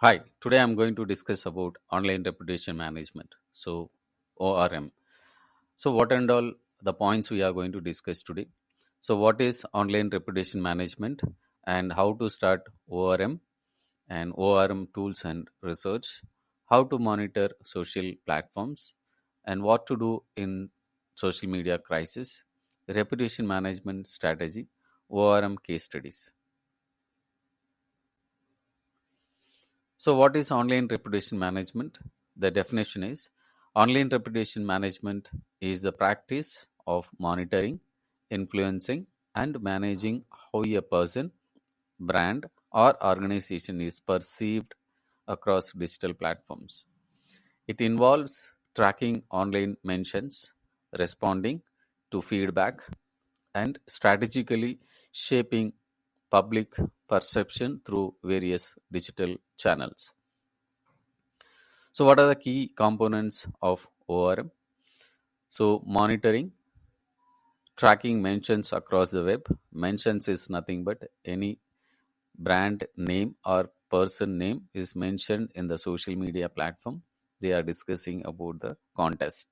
Hi, today I'm going to discuss about online reputation management. So, ORM. So, what and all the points we are going to discuss today? So, what is online reputation management and how to start ORM and ORM tools and research? How to monitor social platforms and what to do in social media crisis? Reputation management strategy, ORM case studies. So, what is online reputation management? The definition is online reputation management is the practice of monitoring, influencing, and managing how a person, brand, or organization is perceived across digital platforms. It involves tracking online mentions, responding to feedback, and strategically shaping public perception through various digital channels. So, what are the key components of ORM? So, monitoring, tracking mentions across the web. Mentions is nothing but any brand name or person name is mentioned in the social media platform. They are discussing about the contest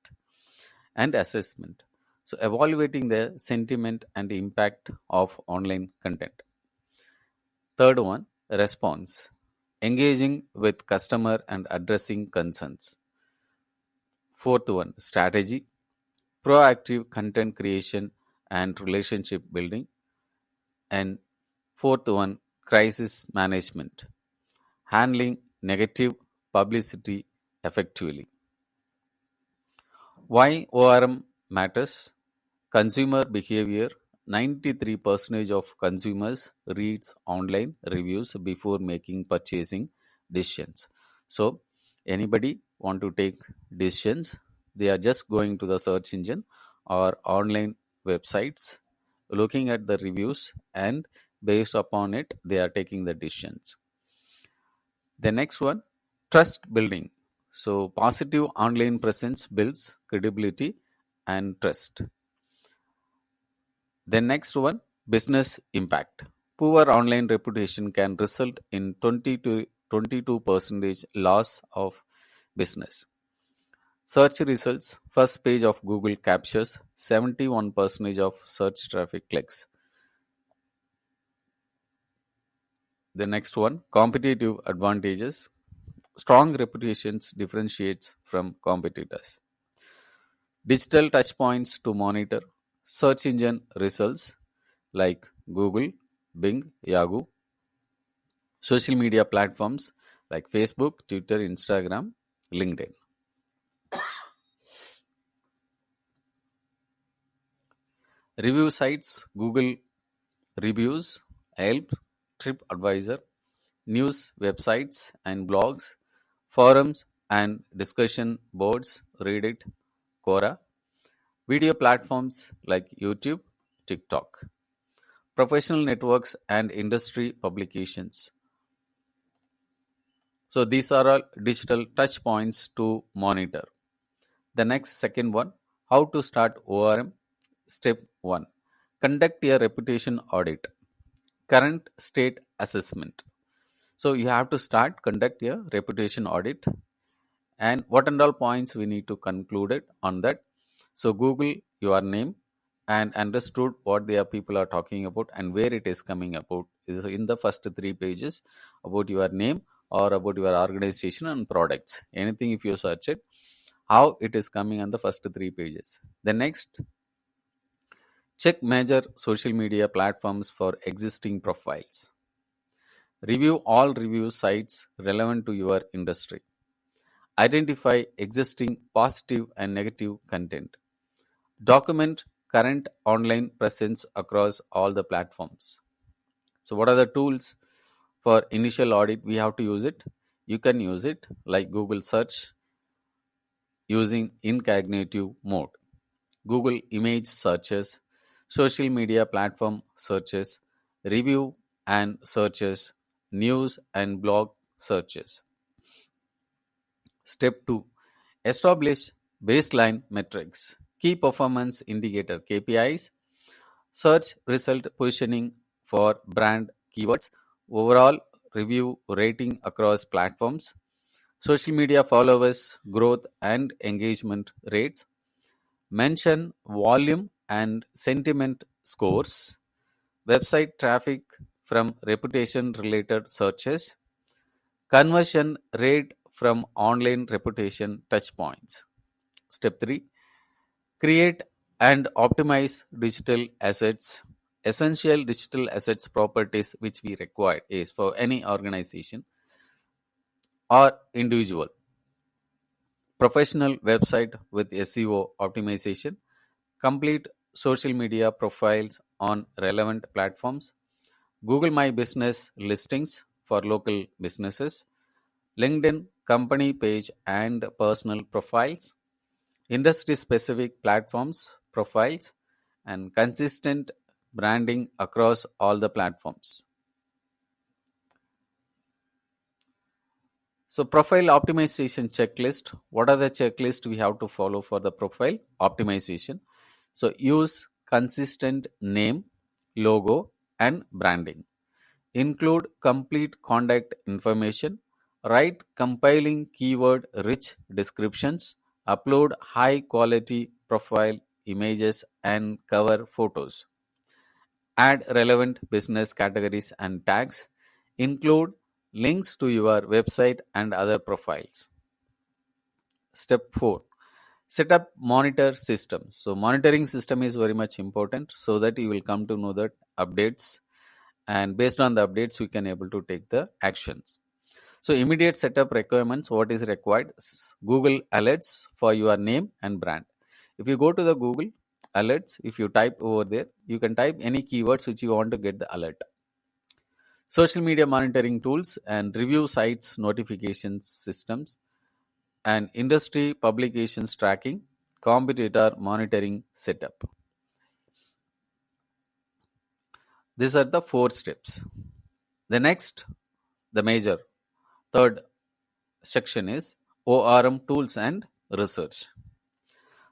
and assessment. So, evaluating the sentiment and impact of online content. Third one, response, engaging with customer and addressing concerns. Fourth one, strategy, proactive content creation and relationship building. And fourth one, crisis management, handling negative publicity effectively. Why ORM matters? Consumer behavior, 93% of consumers reads online reviews before making purchasing decisions. So anybody want to take decisions, they are just going to the search engine or online websites, looking at the reviews, and based upon it they are taking the decisions. The next one, trust building. So positive online presence builds credibility and trust. The next one, business impact. Poor online reputation can result in 20 to 22% loss of business. Search results, first page of Google captures 71% of search traffic clicks. The next one, competitive advantages. Strong reputations differentiates from competitors. Digital touchpoints to monitor. Search engine results like Google, Bing, Yahoo. Social media platforms like Facebook, Twitter, Instagram, LinkedIn. Review sites, Google Reviews, Yelp, TripAdvisor, news websites and blogs, forums and discussion boards, Reddit, Quora, video platforms like YouTube, TikTok, professional networks and industry publications. So these are all digital touch points to monitor. The next second one, how to start ORM. Step 1, conduct a reputation audit. Current state assessment. So you have to start conduct a reputation audit, and what and all points we need to conclude it on that. So Google your name and understood what the people are talking about and where it is coming about is in the first three pages about your name or about your organization and products. Anything if you search it, how it is coming on the first three pages. The next, check major social media platforms for existing profiles. Review all review sites relevant to your industry. Identify existing positive and negative content. Document current online presence across all the platforms. So, what are the tools for initial audit? We have to use it. You can use it like Google search using incognito mode, Google image searches, social media platform searches, review and searches, news and blog searches. Step 2, establish baseline metrics, key performance indicator KPIs, search result positioning for brand keywords, overall review rating across platforms, social media followers, growth and engagement rates, mention volume and sentiment scores, website traffic from reputation related searches, conversion rate from online reputation touchpoints. Step 3, create and optimize digital assets. Essential digital assets properties which we require is for any organization or individual. Professional website with SEO optimization, complete social media profiles on relevant platforms, Google My Business listings for local businesses, LinkedIn company page and personal profiles, industry specific platforms profiles, and consistent branding across all the platforms. So, profile optimization checklist. What are the checklists we have to follow for the profile optimization? So, use consistent name, logo, and branding. Include complete contact information. Write compiling keyword rich descriptions. Upload high quality profile images and cover photos. Add relevant business categories and tags. Include links to your website and other profiles. Step 4, set up monitor system. So monitoring system is very much important so that you will come to know that updates, and based on the updates you can able to take the actions. So immediate setup requirements, what is required? Google alerts for your name and brand. If you go to the Google alerts, if you type over there, you can type any keywords which you want to get the alert. Social media monitoring tools and review sites notification systems, and industry publications tracking, competitor monitoring setup. These are the 4 steps. The next, the major third section is ORM tools and research.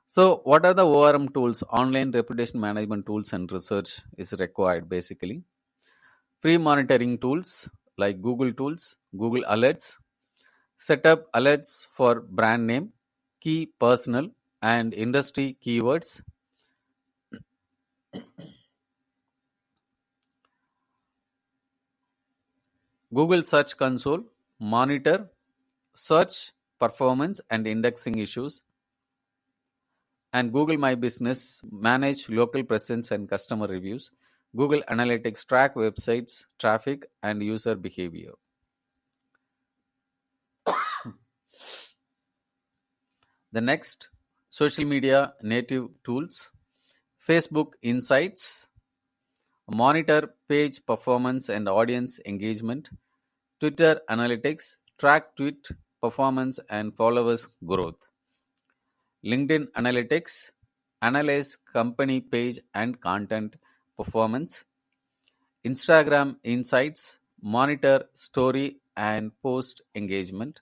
So, what are the ORM tools? Online reputation management tools and research is required basically. Free monitoring tools like Google tools, Google alerts, set up alerts for brand name, key personal and industry keywords, Google Search Console, monitor search performance and indexing issues, and Google My Business, manage local presence and customer reviews. Google Analytics, track websites, traffic, and user behavior. The next, social media native tools, Facebook Insights, monitor page performance and audience engagement, Twitter Analytics, track tweet performance and followers growth, LinkedIn Analytics, analyze company page and content performance, Instagram Insights, monitor story and post engagement.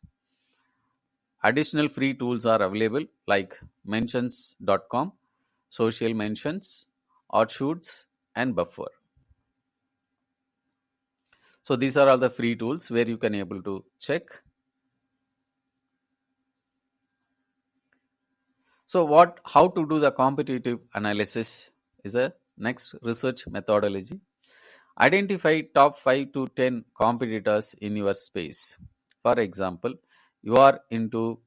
Additional free tools are available like mentions.com, social mentions, offshoots, and buffer. So these are all the free tools where you can able to check. So how to do the competitive analysis is a next research methodology. Identify top 5 to 10 competitors in your space. For example, you are into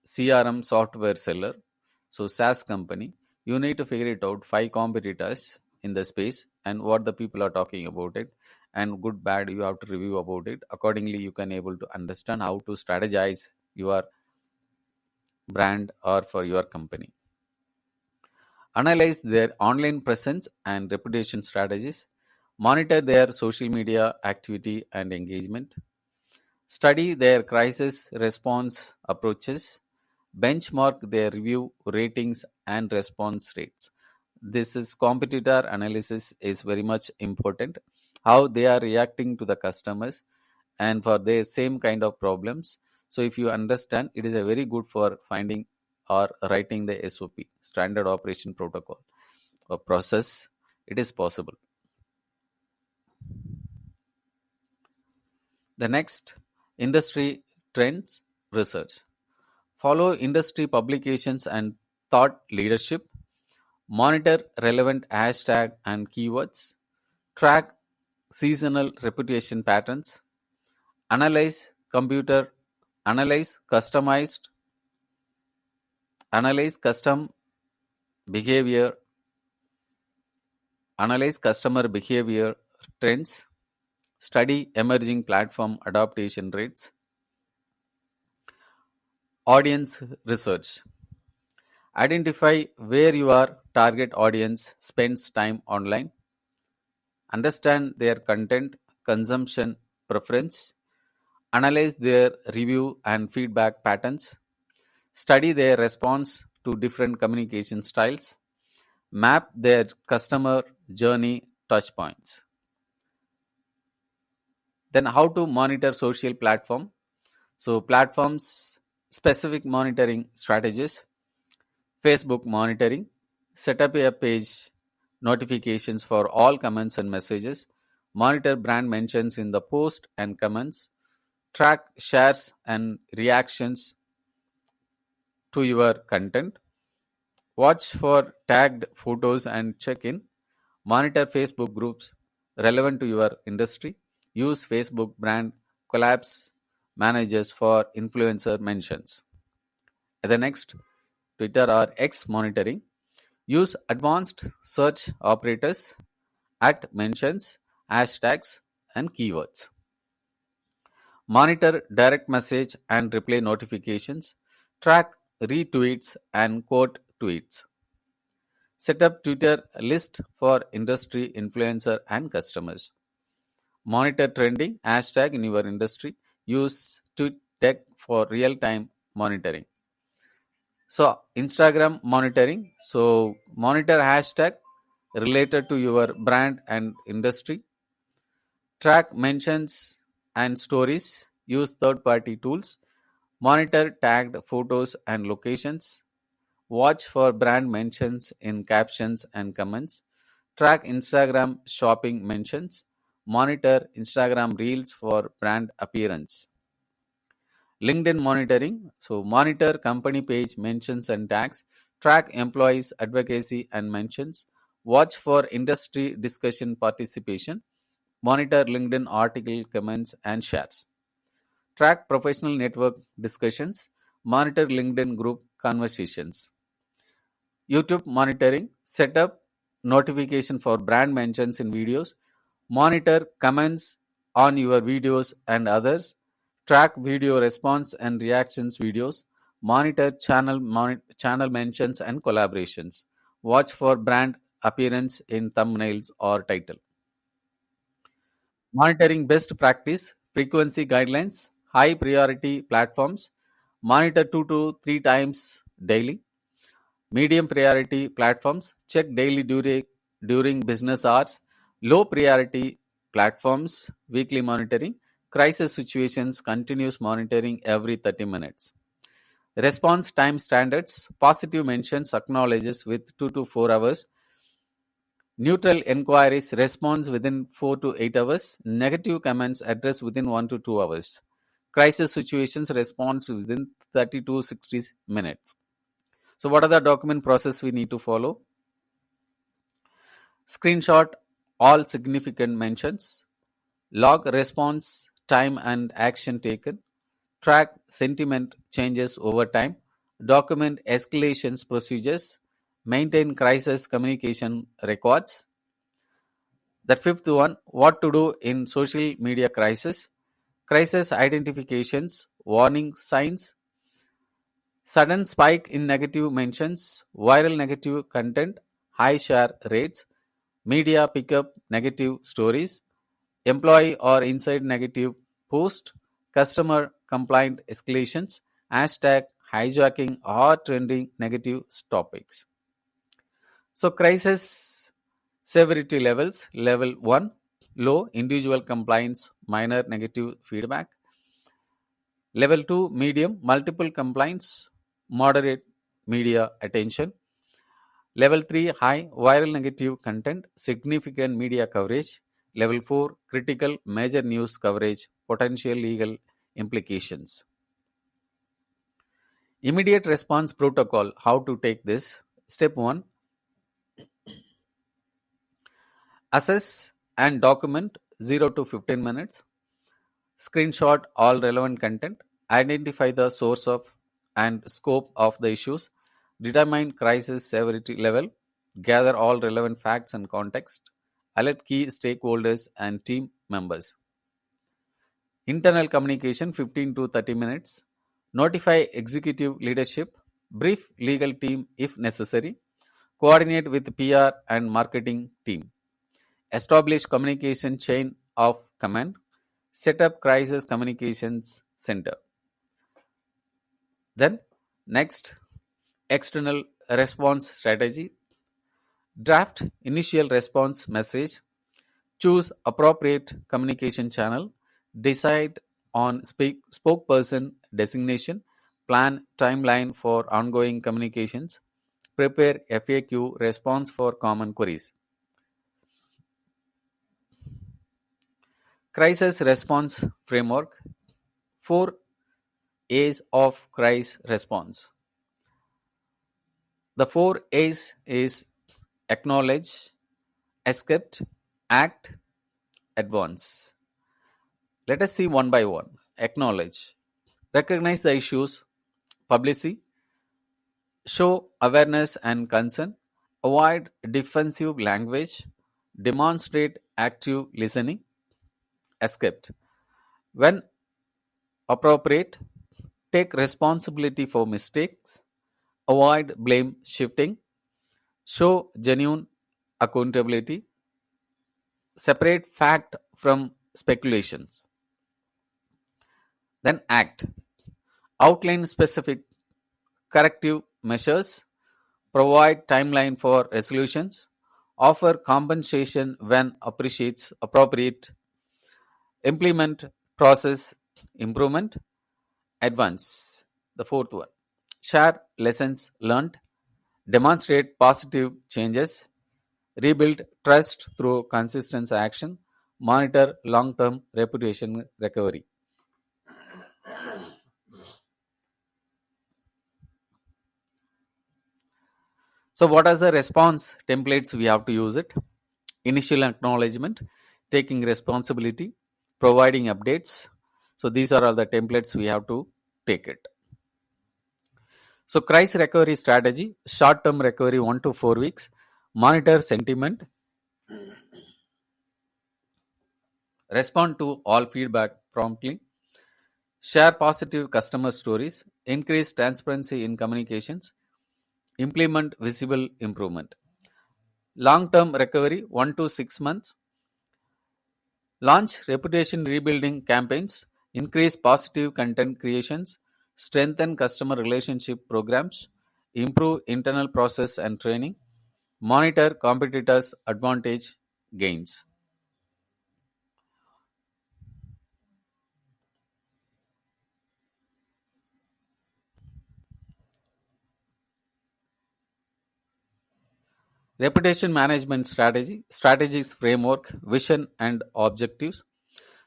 CRM software seller, so SaaS company, you need to figure it out 5 competitors in the space and what the people are talking about it, and good bad you have to review about it. Accordingly, you can able to understand how to strategize your brand or for your company. Analyze their online presence and reputation strategies. Monitor their social media activity and engagement. Study their crisis response approaches. Benchmark their review ratings and response rates. This is competitor analysis is very much important. How they are reacting to the customers and for their same kind of problems. So if you understand, it is a very good for finding or writing the SOP, standard operation protocol or process. It is possible. The next, industry trends research. Follow industry publications and thought leadership. Monitor relevant hashtag and keywords. Track seasonal reputation patterns. Analyze computer analyze customized analyze custom behavior analyze customer behavior trends. Study emerging platform adaptation rates. Audience research. Identify where your target audience spends time online. Understand their content consumption preference. Analyze their review and feedback patterns. Study their response to different communication styles. Map their customer journey touchpoints. Then, how to monitor social platform? So, platforms specific monitoring strategies. Facebook monitoring. Set up a page notifications for all comments and messages. Monitor brand mentions in the post and comments. Track shares and reactions to your content. Watch for tagged photos and check in. Monitor Facebook groups relevant to your industry. Use Facebook brand collabs managers for influencer mentions. And the next, Twitter or X monitoring. Use advanced search operators at mentions, hashtags, and keywords. Monitor direct message and replay notifications. Track retweets and quote tweets. Set up Twitter list for industry influencer and customers. Monitor trending hashtag in your industry. Use TweetDeck for real-time monitoring. So Instagram monitoring. So monitor hashtag related to your brand and industry. Track mentions and stories. Use third-party tools. Monitor tagged photos and locations. Watch for brand mentions in captions and comments. Track Instagram shopping mentions. Monitor Instagram Reels for brand appearance. LinkedIn monitoring. So, monitor company page mentions and tags. Track employees' advocacy and mentions. Watch for industry discussion participation. Monitor LinkedIn article comments and shares. Track professional network discussions. Monitor LinkedIn group conversations. YouTube monitoring. Set up notification for brand mentions in videos. Monitor comments on your videos and others. Track video response and reactions videos. Monitor channel mentions and collaborations. Watch for brand appearance in thumbnails or title. Monitoring best practice, frequency guidelines, high priority platforms. Monitor 2 to 3 times daily. Medium priority platforms, check daily during business hours. Low priority platforms, weekly monitoring. Crisis situations, continuous monitoring every 30 minutes. Response time standards, positive mentions acknowledges with 2 to 4 hours. Neutral inquiries response within 4 to 8 hours. Negative comments address within 1 to 2 hours. Crisis situations response within 30 to 60 minutes. So, what are the document process we need to follow? Screenshot all significant mentions. Log response time and action taken. Track sentiment changes over time. Document escalations procedures. Maintain crisis communication records. The fifth one, what to do in social media crisis. Crisis identifications, warning signs, sudden spike in negative mentions, viral negative content, high share rates, media pick up negative stories, employee or inside negative post, customer complaint escalations, hashtag hijacking or trending negative topics. So, crisis severity levels level 1, low, individual complaints, minor negative feedback. Level 2, medium, multiple complaints, moderate media attention. Level 3, high, viral negative content, significant media coverage. Level 4, critical, major news coverage potential legal implications. Immediate response protocol. How to take this? Step 1, assess and document 0 to 15 minutes. Screenshot all relevant content. Identify the source of and scope of the issues. Determine crisis severity level. Gather all relevant facts and context. Alert key stakeholders and team members. Internal communication 15 to 30 minutes. Notify executive leadership. Brief legal team if necessary. Coordinate with PR and marketing team. Establish communication chain of command. Set up crisis communications center. Then, next, external response strategy. Draft initial response message. Choose appropriate communication channel. Decide on spokesperson designation. Plan timeline for ongoing communications. Prepare FAQ response for common queries. Crisis response framework. 4 A's of crisis response. The 4 A's is acknowledge, accept, act, advance. Let us see one by one. Acknowledge. Recognize the issues. Publicity. Show awareness and concern. Avoid defensive language. Demonstrate active listening. Accept. When appropriate, take responsibility for mistakes. Avoid blame shifting. Show genuine accountability. Separate fact from speculations. Then act. Outline specific corrective measures. Provide timeline for resolutions. Offer compensation when appropriate. Implement process improvement. Advance. The fourth one. Share lessons learned. Demonstrate positive changes. Rebuild trust through consistent action. Monitor long term reputation recovery. So, what are the response templates we have to use it? Initial acknowledgement, taking responsibility, providing updates. So, these are all the templates we have to take it. So, crisis recovery strategy, short term recovery 1 to 4 weeks, monitor sentiment, respond to all feedback promptly, share positive customer stories, increase transparency in communications, implement visible improvement. Long term recovery 1 to 6 months, launch reputation rebuilding campaigns, increase positive content creations, strengthen customer relationship programs, improve internal process and training, monitor competitors' advantage gains. Reputation management strategy, strategies framework, vision and objectives.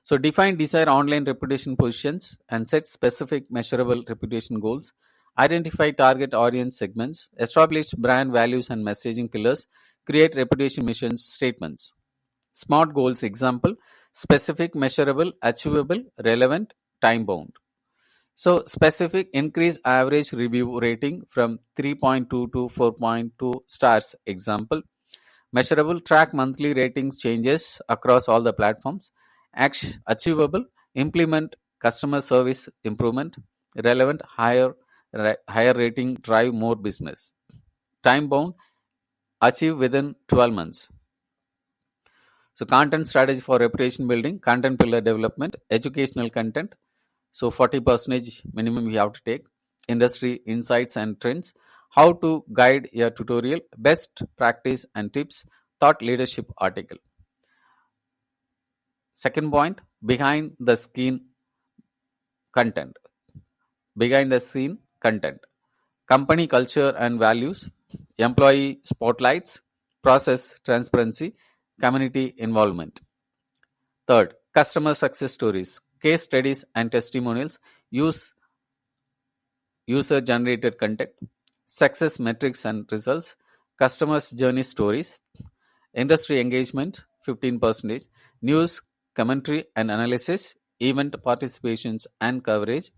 So define desired online reputation positions and set specific measurable reputation goals. Identify target audience segments, establish brand values and messaging pillars, create reputation mission statements. SMART goals example, specific, measurable, achievable, relevant, time bound. So specific, increase average review rating from 3.2 to 4.2 stars example. Measurable, track monthly ratings changes across all the platforms. Achievable, implement customer service improvement. Relevant, higher rating, drive more business. Time bound, achieve within 12 months. So content strategy for reputation building, content pillar development, educational content. So 40% minimum we have to take. Industry insights and trends. How to guide a tutorial, best practice and tips, thought leadership article. Second point, behind the scene content. Behind the scene content. Company culture and values, employee spotlights, process transparency, community involvement. Third, customer success stories. case studies and testimonials, use user generated content, success metrics and results, customers' journey stories, industry engagement 15%, news, commentary and analysis, event participations and coverage,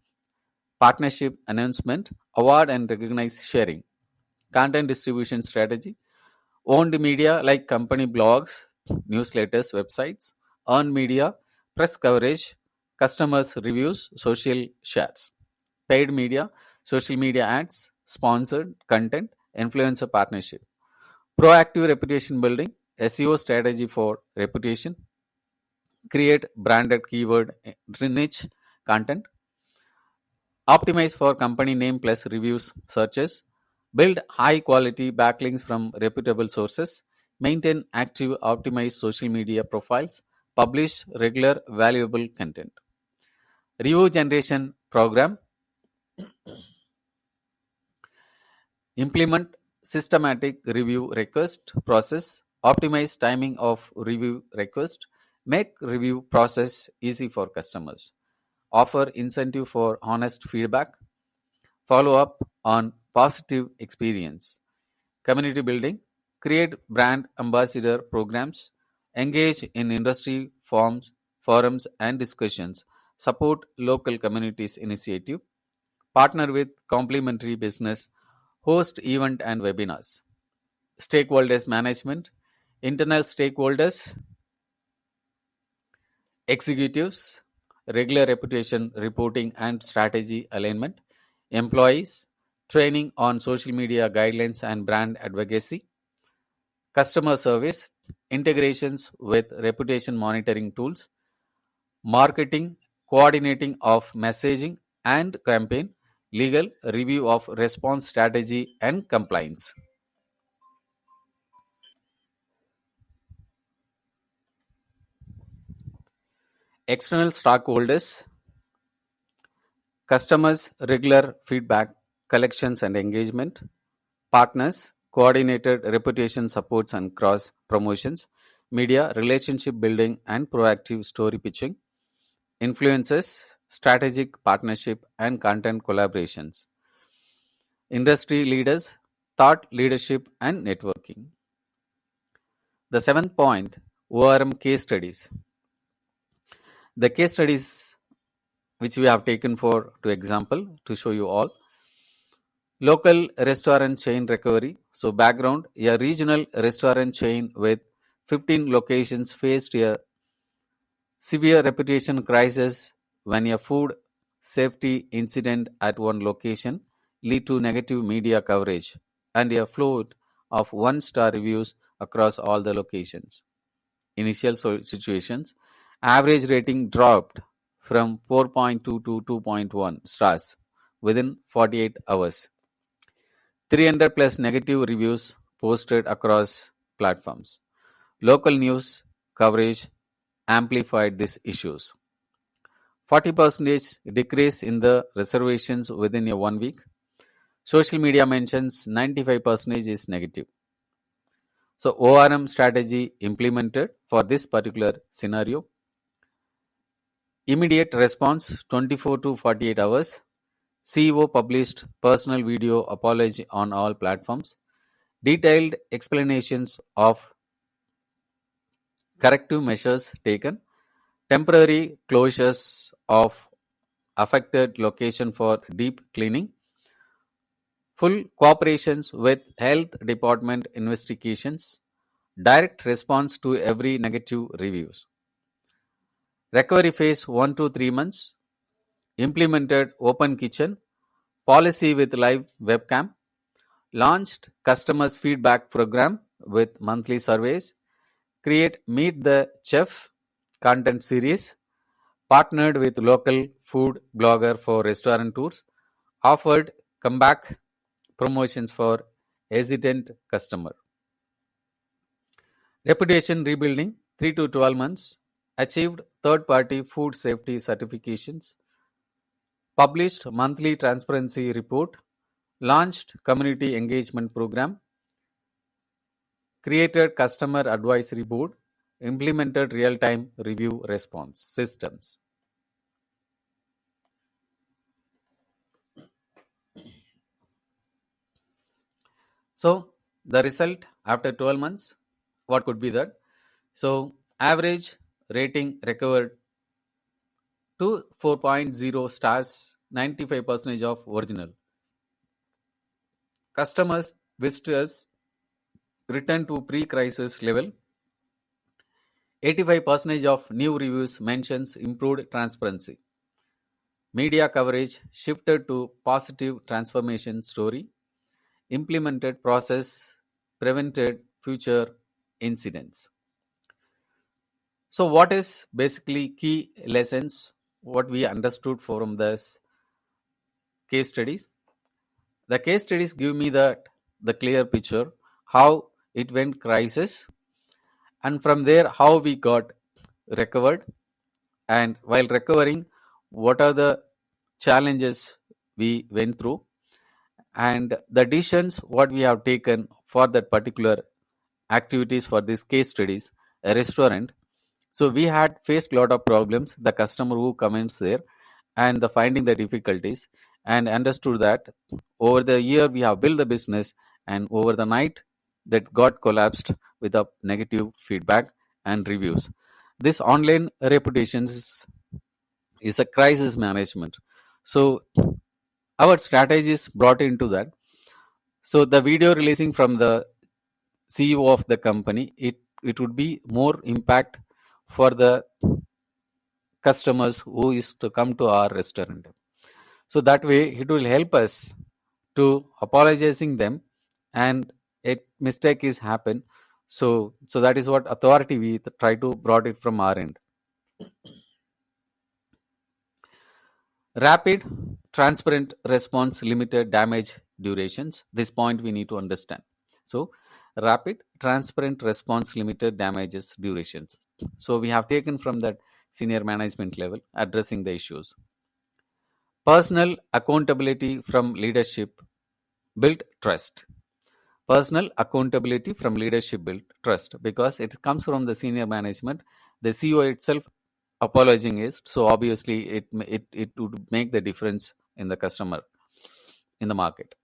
partnership announcement, award and recognize sharing, content distribution strategy, owned media like company blogs, newsletters, websites, earned media, press coverage, customers' reviews, social shares, paid media, social media ads, sponsored content, influencer partnership, proactive reputation building, SEO strategy for reputation, create branded keyword niche content, optimize for company name plus reviews searches, build high quality backlinks from reputable sources, maintain active optimized social media profiles, publish regular valuable content. Review generation program, implement systematic review request process, optimize timing of review request, make review process easy for customers, offer incentive for honest feedback, follow up on positive experience, community building, create brand ambassador programs, engage in industry forums and discussions, support local communities initiative, partner with complementary business, host event and webinars, stakeholders management, internal stakeholders, executives, regular reputation reporting and strategy alignment, employees, training on social media guidelines and brand advocacy, customer service, integrations with reputation monitoring tools, marketing, coordinating of messaging and campaign, legal, review of response strategy and compliance. External stakeholders, customers, regular feedback, collections and engagement, partners, coordinated reputation supports and cross promotions, media, relationship building and proactive story pitching, influencers, strategic partnership and content collaborations, industry leaders, thought leadership and networking. The seventh point, ORM case studies. The case studies which we have taken for to example to show you all. Local restaurant chain recovery. So background, a regional restaurant chain with 15 locations faced a severe reputation crisis when a food safety incident at one location lead to negative media coverage and a flood of one-star reviews across all the locations. Initial situations, average rating dropped from 4.2 to 2.1 stars within 48 hours. 300 plus negative reviews posted across platforms. Local news coverage amplified these issues. 40% decrease in the reservations within a 1 week. Social media mentions 95% is negative. So ORM strategy implemented for this particular scenario. Immediate response 24 to 48 hours. CEO published personal video apology on all platforms. Detailed explanations of corrective measures taken. Temporary closures of affected location for deep cleaning. Full cooperations with health department investigations. Direct response to every negative reviews. Recovery phase 1 to 3 months. Implemented open kitchen. Policy with live webcam. Launched customers feedback program with monthly surveys. Create Meet the Chef content series. Partnered with local food blogger for restaurant tours. Offered comeback promotions for hesitant customer. Reputation rebuilding 3 to 12 months. Achieved third party food safety certifications. Published monthly transparency report. Launched community engagement program. Created customer advisory board. Implemented real time review response systems. So the result after 12 months, what could be that? So average rating recovered to 4.0 stars, 95% of original. Customers visitors return to pre-crisis level. 85% of new reviews mentions improved transparency. Media coverage shifted to positive transformation story. Implemented process prevented future incidents. So, what is basically key lessons? What we understood from this case studies? The case studies give me the clear picture how it went crisis, and from there how we got recovered, and while recovering, what are the challenges we went through, and the decisions what we have taken for that particular activities for these case studies. A restaurant, so we had faced a lot of problems, the customer who comes there and the finding the difficulties, and understood that over the year we have built the business, and over the night that got collapsed with a negative feedback and reviews. This online reputations is a crisis management. So our strategies brought into that. So the video releasing from the CEO of the company, it would be more impact for the customers who is to come to our restaurant. So that way it will help us to apologizing them, and a mistake is happen. So that is what authority we try to brought it from our end. Rapid, transparent response, limited damage durations. This point we need to understand. So, rapid, transparent response, limited damages durations. So, we have taken from that senior management level addressing the issues. Personal accountability from leadership build trust. Personal accountability from leadership build trust because it comes from the senior management. The CEO itself apologizing is, so obviously it would make the difference in the customer in the market.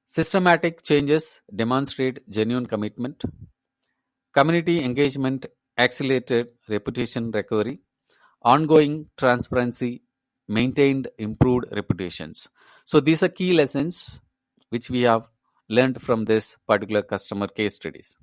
Systematic changes demonstrate genuine commitment. Community engagement accelerated reputation recovery. Ongoing transparency maintained improved reputations. So these are key lessons which we have learned from this particular customer case studies.